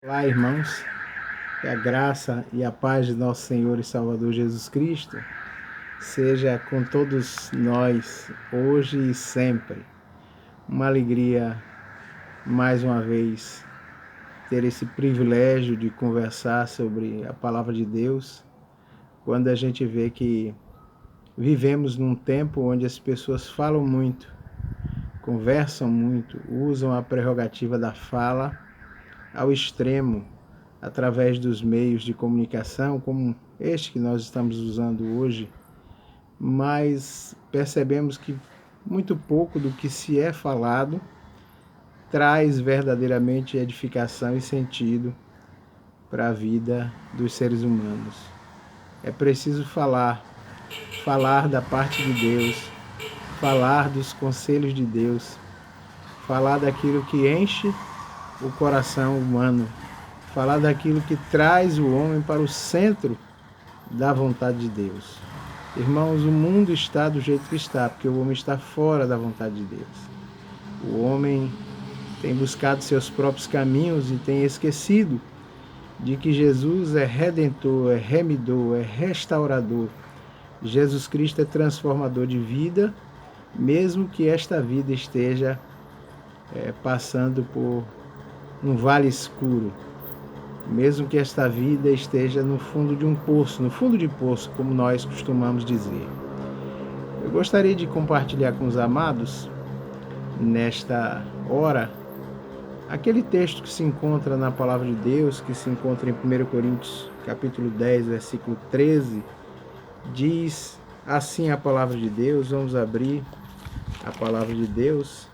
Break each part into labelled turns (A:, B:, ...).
A: Olá, irmãos, que a graça e a paz de nosso Senhor e Salvador Jesus Cristo seja com todos nós, hoje e sempre. Uma alegria, mais uma vez, ter esse privilégio de conversar sobre a Palavra de Deus, quando a gente vê que vivemos num tempo onde as pessoas falam muito, conversam muito, usam a prerrogativa da fala ao extremo, através dos meios de comunicação, como este que nós estamos usando hoje, mas percebemos que muito pouco do que se é falado traz verdadeiramente edificação e sentido para a vida dos seres humanos. É preciso falar da parte de Deus, falar dos conselhos de Deus, falar daquilo que enche o coração humano, falar daquilo que traz o homem para o centro da vontade de Deus. Irmãos, o mundo está do jeito que está, porque o homem está fora da vontade de Deus. O homem tem buscado seus próprios caminhos e tem esquecido de que Jesus é redentor, é remidor, é restaurador. Jesus Cristo é transformador de vida, mesmo que esta vida esteja passando por um vale escuro, mesmo que esta vida esteja no fundo de um poço, no fundo de poço, como nós costumamos dizer. Eu gostaria de compartilhar com os amados, nesta hora, aquele texto que se encontra na Palavra de Deus, que se encontra em 1 Coríntios, capítulo 10, versículo 13, diz assim a Palavra de Deus. Vamos abrir a Palavra de Deus,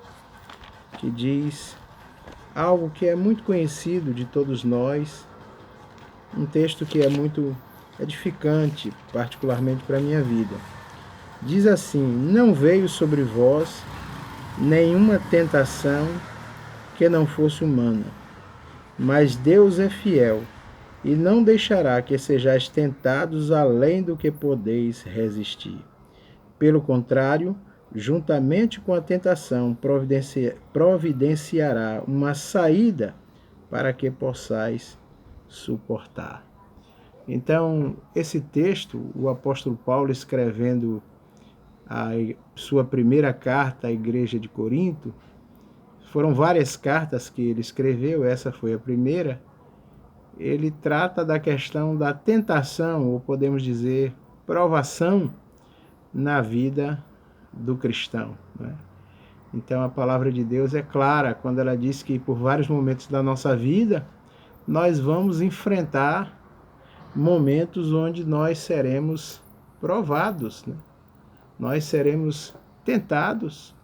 A: que diz algo que é muito conhecido de todos nós, um texto que é muito edificante, particularmente para a minha vida. Diz assim: não veio sobre vós nenhuma tentação que não fosse humana, mas Deus é fiel e não deixará que sejais tentados além do que podeis resistir. Pelo contrário, juntamente com a tentação, providenciará uma saída para que possais suportar. Então, esse texto, o apóstolo Paulo escrevendo a sua primeira carta à igreja de Corinto, foram várias cartas que ele escreveu, essa foi a primeira. Ele trata da questão da tentação, ou podemos dizer, provação na vida do cristão, né? Então a palavra de Deus é clara quando ela diz que por vários momentos da nossa vida nós vamos enfrentar momentos onde nós seremos provados, né? Nós seremos tentados.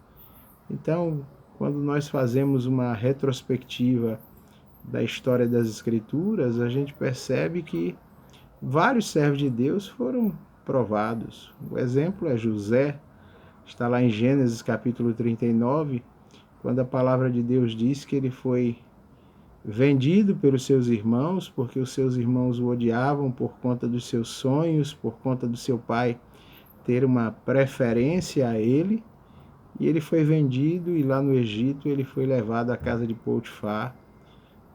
A: Então, quando nós fazemos uma retrospectiva da história das Escrituras, a gente percebe que vários servos de Deus foram provados. O exemplo é José, está lá em Gênesis capítulo 39, quando a palavra de Deus diz que ele foi vendido pelos seus irmãos, porque os seus irmãos o odiavam por conta dos seus sonhos, por conta do seu pai ter uma preferência a ele, e ele foi vendido, e lá no Egito ele foi levado à casa de Potifar,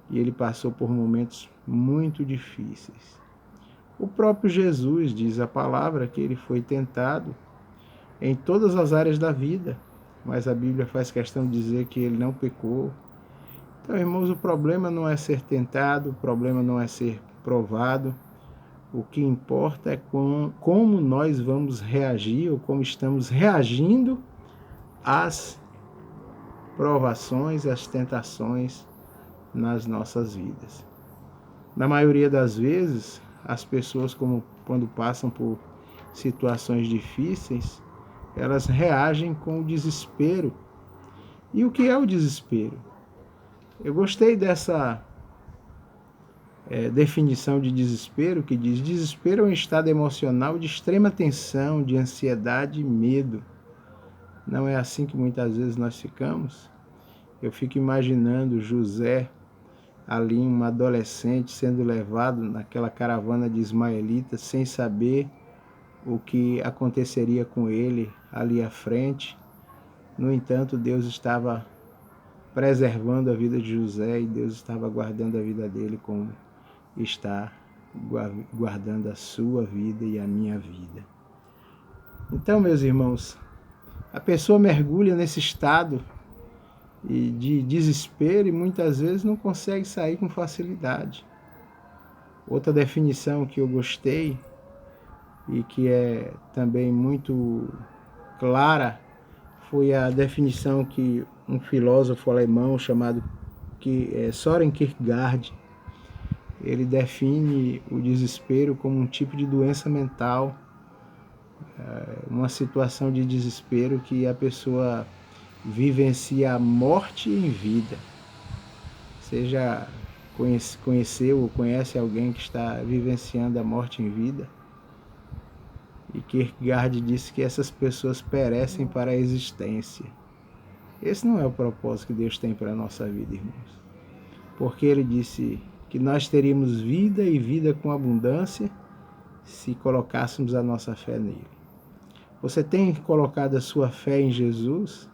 A: e ele passou por momentos muito difíceis. O próprio Jesus diz a palavra que ele foi tentado em todas as áreas da vida, mas a Bíblia faz questão de dizer que ele não pecou. Então, irmãos, o problema não é ser tentado, o problema não é ser provado. O que importa é como nós vamos reagir, ou como estamos reagindo às provações, às tentações nas nossas vidas. Na maioria das vezes, as pessoas, quando passam por situações difíceis, elas reagem com o desespero. E o que é o desespero? Eu gostei dessa definição de desespero, que diz: desespero é um estado emocional de extrema tensão, de ansiedade e medo. Não é assim que muitas vezes nós ficamos? Eu fico imaginando José, ali um adolescente, sendo levado naquela caravana de ismaelitas, sem saber o que aconteceria com ele ali à frente. No entanto, Deus estava preservando a vida de José, e Deus estava guardando a vida dele como está guardando a sua vida e a minha vida. Então, meus irmãos, a pessoa mergulha nesse estado de desespero e muitas vezes não consegue sair com facilidade. Outra definição que eu gostei e que é também muito clara foi a definição que um filósofo alemão chamado Søren Kierkegaard, ele define o desespero como um tipo de doença mental, uma situação de desespero que a pessoa vivencia a morte em vida. Você já conheceu ou conhece alguém que está vivenciando a morte em vida? E Kierkegaard disse que essas pessoas perecem para a existência. Esse não é o propósito que Deus tem para a nossa vida, irmãos. Porque ele disse que nós teríamos vida e vida com abundância se colocássemos a nossa fé nele. Você tem colocado a sua fé em Jesus?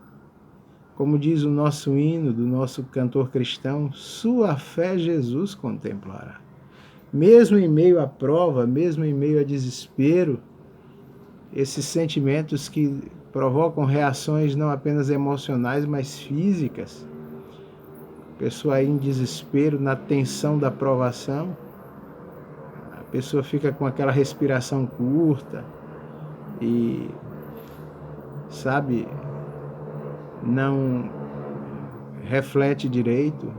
A: Como diz o nosso hino do nosso cantor cristão, sua fé Jesus contemplará. Mesmo em meio à prova, mesmo em meio a desespero, esses sentimentos que provocam reações não apenas emocionais, mas físicas. A pessoa aí em desespero, na tensão da provação, a pessoa fica com aquela respiração curta e, sabe, não reflete direito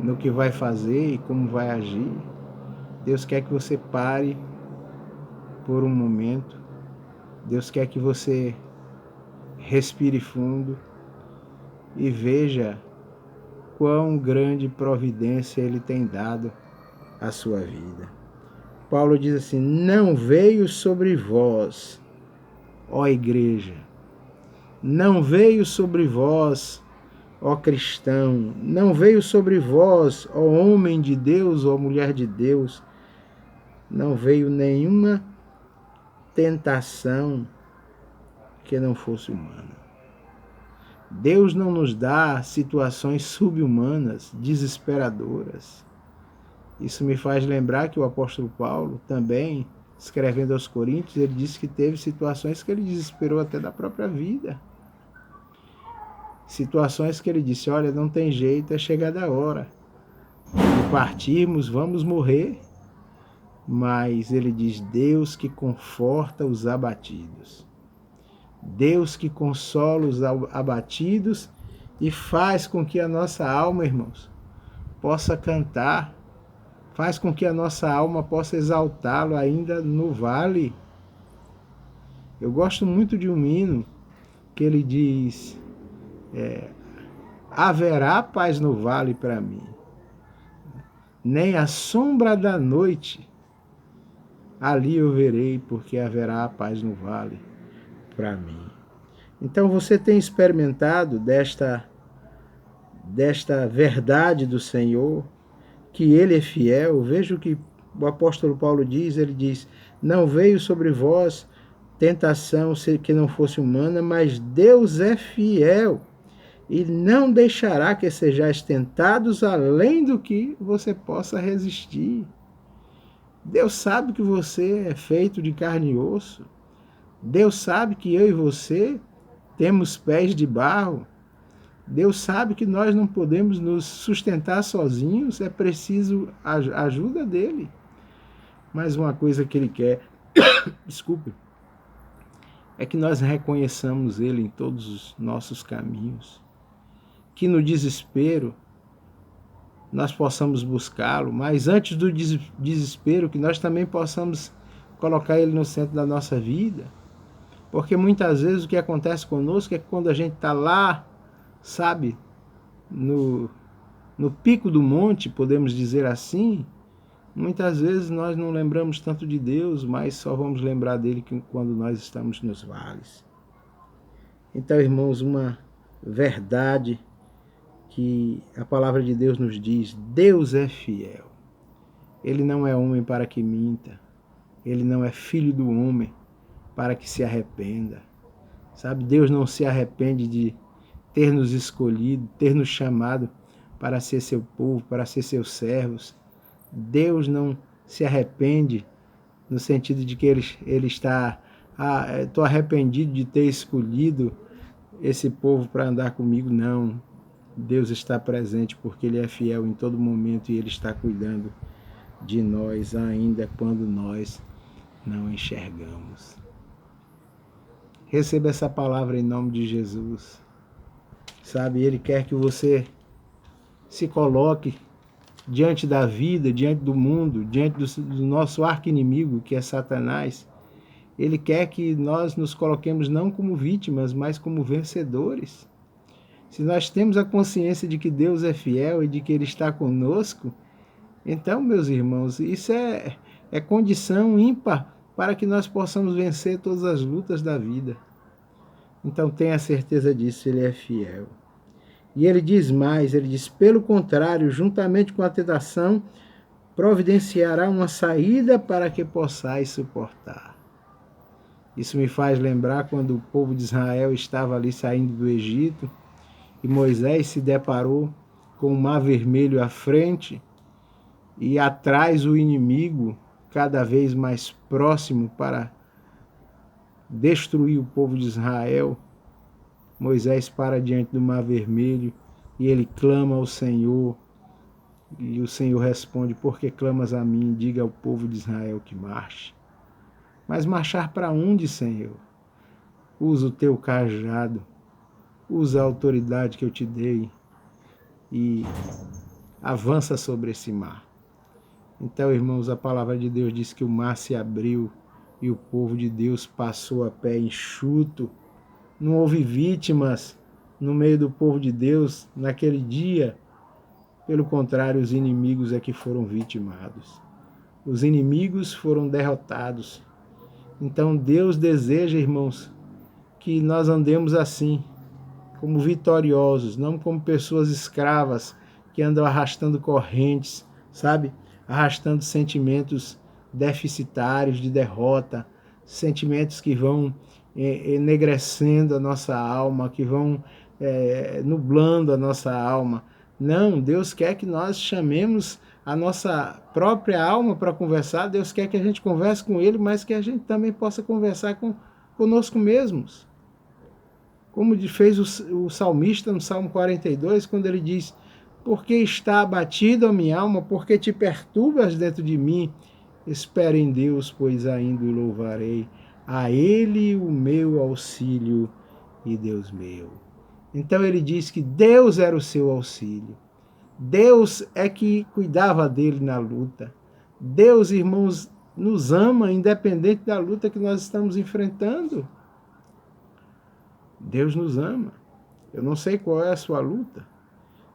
A: no que vai fazer e como vai agir. Deus quer que você pare por um momento. Deus quer que você respire fundo e veja quão grande providência Ele tem dado à sua vida. Paulo diz assim: não veio sobre vós, ó igreja, não veio sobre vós, ó cristão, não veio sobre vós, ó homem de Deus, ó mulher de Deus, não veio nenhuma tentação que não fosse humana. Deus não nos dá situações subhumanas, desesperadoras. Isso me faz lembrar que o apóstolo Paulo também, escrevendo aos Coríntios, ele disse que teve situações que ele desesperou até da própria vida. Situações que ele disse, olha, não tem jeito, é chegada a hora de partirmos, vamos morrer. Mas ele diz, Deus que conforta os abatidos. Deus que consola os abatidos e faz com que a nossa alma, irmãos, possa cantar, faz com que a nossa alma possa exaltá-lo ainda no vale. Eu gosto muito de um hino que ele diz, haverá paz no vale para mim, nem a sombra da noite ali eu verei, porque haverá paz no vale para mim. Então você tem experimentado desta verdade do Senhor, que Ele é fiel. Veja o que o apóstolo Paulo diz, ele diz, não veio sobre vós tentação que não fosse humana, mas Deus é fiel e não deixará que sejais tentados além do que você possa resistir. Deus sabe que você é feito de carne e osso. Deus sabe que eu e você temos pés de barro. Deus sabe que nós não podemos nos sustentar sozinhos, é preciso a ajuda dele. Mas uma coisa que ele quer, desculpe, é que nós reconheçamos ele em todos os nossos caminhos. Que no desespero nós possamos buscá-lo, mas antes do desespero que nós também possamos colocar ele no centro da nossa vida. Porque muitas vezes o que acontece conosco é que quando a gente está lá, sabe, no pico do monte, podemos dizer assim, muitas vezes nós não lembramos tanto de Deus, mas só vamos lembrar dele quando nós estamos nos vales. Então, irmãos, uma verdade que a palavra de Deus nos diz, Deus é fiel. Ele não é homem para que minta, ele não é filho do homem para que se arrependa. Sabe, Deus não se arrepende ter nos escolhido, ter nos chamado para ser seu povo, para ser seus servos. Deus não se arrepende no sentido de que ele está, estou arrependido de ter escolhido esse povo para andar comigo. Não, Deus está presente porque Ele é fiel em todo momento e Ele está cuidando de nós ainda quando nós não enxergamos. Receba essa palavra em nome de Jesus. Sabe, Ele quer que você se coloque diante da vida, diante do mundo, diante do nosso arqui-inimigo, que é Satanás. Ele quer que nós nos coloquemos não como vítimas, mas como vencedores. Se nós temos a consciência de que Deus é fiel e de que Ele está conosco, então, meus irmãos, isso é condição ímpar para que nós possamos vencer todas as lutas da vida. Então, tenha certeza disso, Ele é fiel. E Ele diz mais, Ele diz, pelo contrário, juntamente com a tentação, providenciará uma saída para que possais suportar. Isso me faz lembrar quando o povo de Israel estava ali saindo do Egito e Moisés se deparou com o Mar Vermelho à frente e atrás o inimigo cada vez mais próximo para destruir o povo de Israel. Moisés para diante do Mar Vermelho e ele clama ao Senhor. E o Senhor responde, por que clamas a mim? Diga ao povo de Israel que marche. Mas marchar para onde, Senhor? Usa o teu cajado, usa a autoridade que eu te dei e avança sobre esse mar. Então, irmãos, a palavra de Deus diz que o mar se abriu e o povo de Deus passou a pé enxuto. Não houve vítimas no meio do povo de Deus naquele dia. Pelo contrário, os inimigos é que foram vitimados. Os inimigos foram derrotados. Então Deus deseja, irmãos, que nós andemos assim, como vitoriosos, não como pessoas escravas que andam arrastando correntes, sabe? Arrastando sentimentos deficitários de derrota, sentimentos que vão enegrecendo a nossa alma, que vão nublando a nossa alma. Não, Deus quer que nós chamemos a nossa própria alma para conversar. Deus quer que a gente converse com Ele, mas que a gente também possa conversar conosco mesmos. Como fez o salmista no Salmo 42, quando ele diz, porque está abatido a minha alma, porque te perturbas dentro de mim, espere em Deus, pois ainda o louvarei. A Ele o meu auxílio e Deus meu. Então ele diz que Deus era o seu auxílio. Deus é que cuidava dele na luta. Deus, irmãos, nos ama independente da luta que nós estamos enfrentando. Deus nos ama. Eu não sei qual é a sua luta.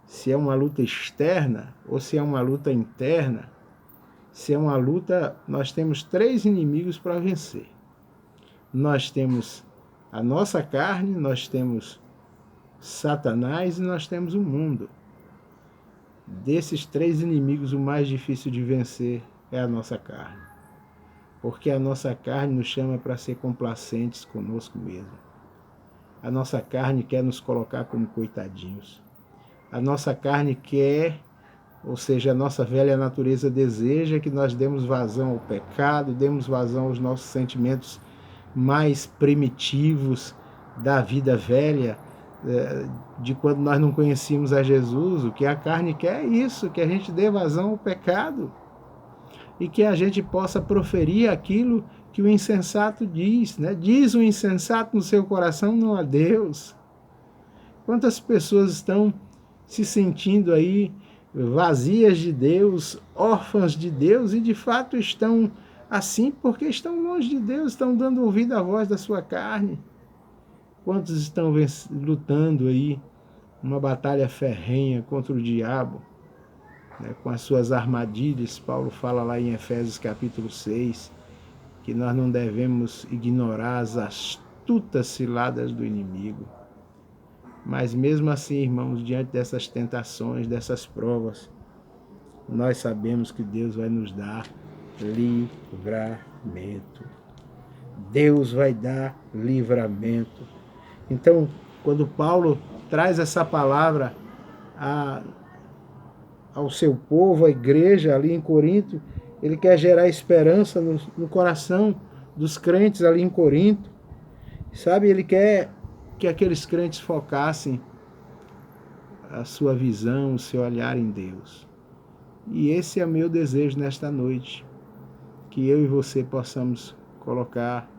A: Se é uma luta externa ou se é uma luta interna. Se é uma luta, nós temos 3 inimigos para vencer. Nós temos a nossa carne, nós temos Satanás e nós temos o mundo. Desses 3 inimigos, o mais difícil de vencer é a nossa carne. Porque a nossa carne nos chama para ser complacentes conosco mesmo. A nossa carne quer nos colocar como coitadinhos. A nossa carne quer, ou seja, a nossa velha natureza deseja que nós demos vazão ao pecado, demos vazão aos nossos sentimentos mais primitivos da vida velha, de quando nós não conhecíamos a Jesus. O que a carne quer é isso, que a gente dê vazão ao pecado e que a gente possa proferir aquilo que o insensato diz, né? Diz o insensato no seu coração, não a Deus. Quantas pessoas estão se sentindo aí vazias de Deus, órfãs de Deus, e de fato estão assim porque estão longe de Deus, estão dando ouvido à voz da sua carne. Quantos estão lutando aí uma batalha ferrenha contra o diabo, né, com as suas armadilhas? Paulo fala lá em Efésios capítulo 6, que nós não devemos ignorar as astutas ciladas do inimigo. Mas mesmo assim, irmãos, diante dessas tentações, dessas provas, nós sabemos que Deus vai nos dar livramento. Deus vai dar livramento. Então, quando Paulo traz essa palavra ao seu povo, à igreja ali em Corinto. Ele quer gerar esperança no coração dos crentes ali em Corinto. Sabe, ele quer que aqueles crentes focassem a sua visão, o seu olhar em Deus. E esse é o meu desejo nesta noite, que eu e você possamos colocar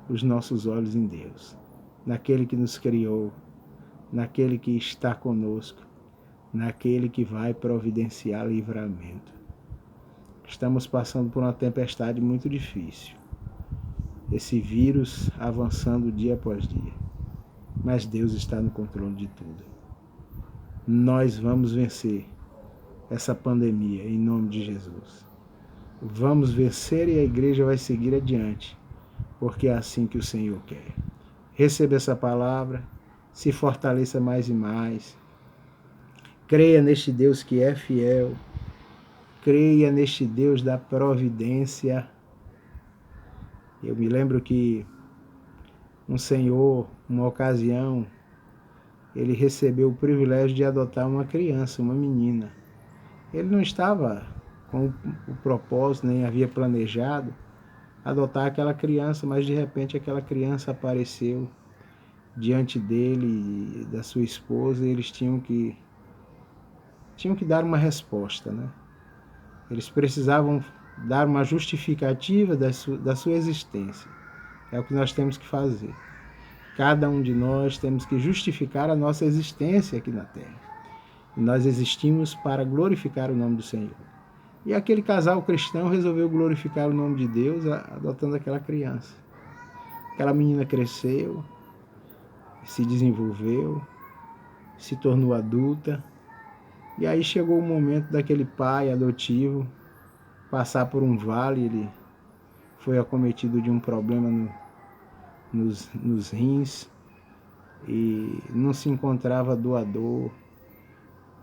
A: os nossos olhos em Deus, naquele que nos criou, naquele que está conosco, naquele que vai providenciar livramento. Estamos passando por uma tempestade muito difícil, esse vírus avançando dia após dia, mas Deus está no controle de tudo. Nós vamos vencer essa pandemia em nome de Jesus. Vamos vencer e a igreja vai seguir adiante, porque é assim que o Senhor quer. Receba essa palavra, se fortaleça mais e mais. Creia neste Deus que é fiel. Creia neste Deus da providência. Eu me lembro que um senhor, uma ocasião, ele recebeu o privilégio de adotar uma criança, uma menina. Ele não estava com o propósito, nem havia planejado adotar aquela criança, mas de repente aquela criança apareceu diante dele e da sua esposa, e eles tinham que dar uma resposta, né? Eles precisavam dar uma justificativa da sua existência. É o que nós temos que fazer. Cada um de nós temos que justificar a nossa existência aqui na Terra. E nós existimos para glorificar o nome do Senhor. E aquele casal cristão resolveu glorificar o nome de Deus adotando aquela criança. Aquela menina cresceu, se desenvolveu, se tornou adulta. E aí chegou o momento daquele pai adotivo passar por um vale. Ele foi acometido de um problema nos rins e não se encontrava doador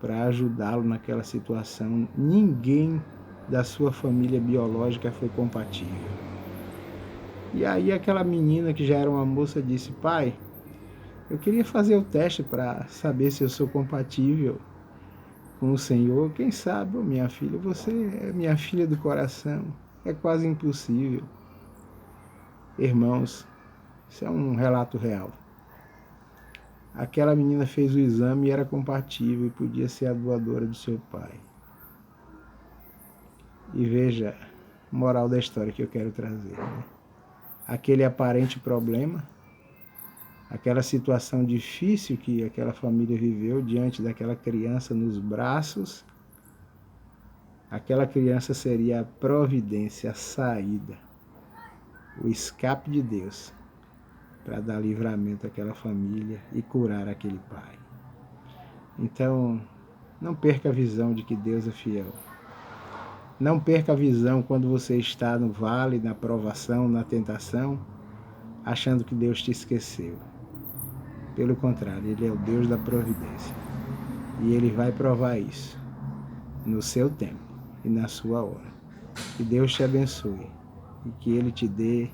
A: para ajudá-lo naquela situação. Ninguém da sua família biológica foi compatível. E aí aquela menina, que já era uma moça, disse: pai, eu queria fazer o teste para saber se eu sou compatível com o Senhor. Quem sabe, minha filha, você é minha filha do coração. É quase impossível. Irmãos, isso é um relato real. Aquela menina fez o exame e era compatível e podia ser a doadora do seu pai. E veja a moral da história que eu quero trazer, né? Aquele aparente problema, aquela situação difícil que aquela família viveu diante daquela criança nos braços, aquela criança seria a providência, a saída, o escape de Deus para dar livramento àquela família e curar aquele pai. Então, não perca a visão de que Deus é fiel. Não perca a visão quando você está no vale, na provação, na tentação, achando que Deus te esqueceu. Pelo contrário, Ele é o Deus da providência. E Ele vai provar isso no seu tempo e na sua hora. Que Deus te abençoe e que Ele te dê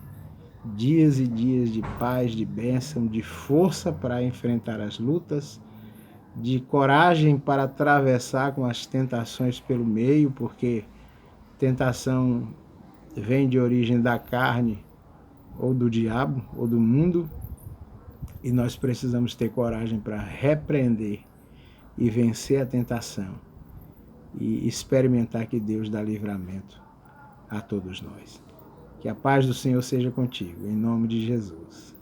A: dias e dias de paz, de bênção, de força para enfrentar as lutas, de coragem para atravessar com as tentações pelo meio, porque tentação vem de origem da carne, ou do diabo, ou do mundo, e nós precisamos ter coragem para repreender e vencer a tentação e experimentar que Deus dá livramento a todos nós. Que a paz do Senhor seja contigo, em nome de Jesus.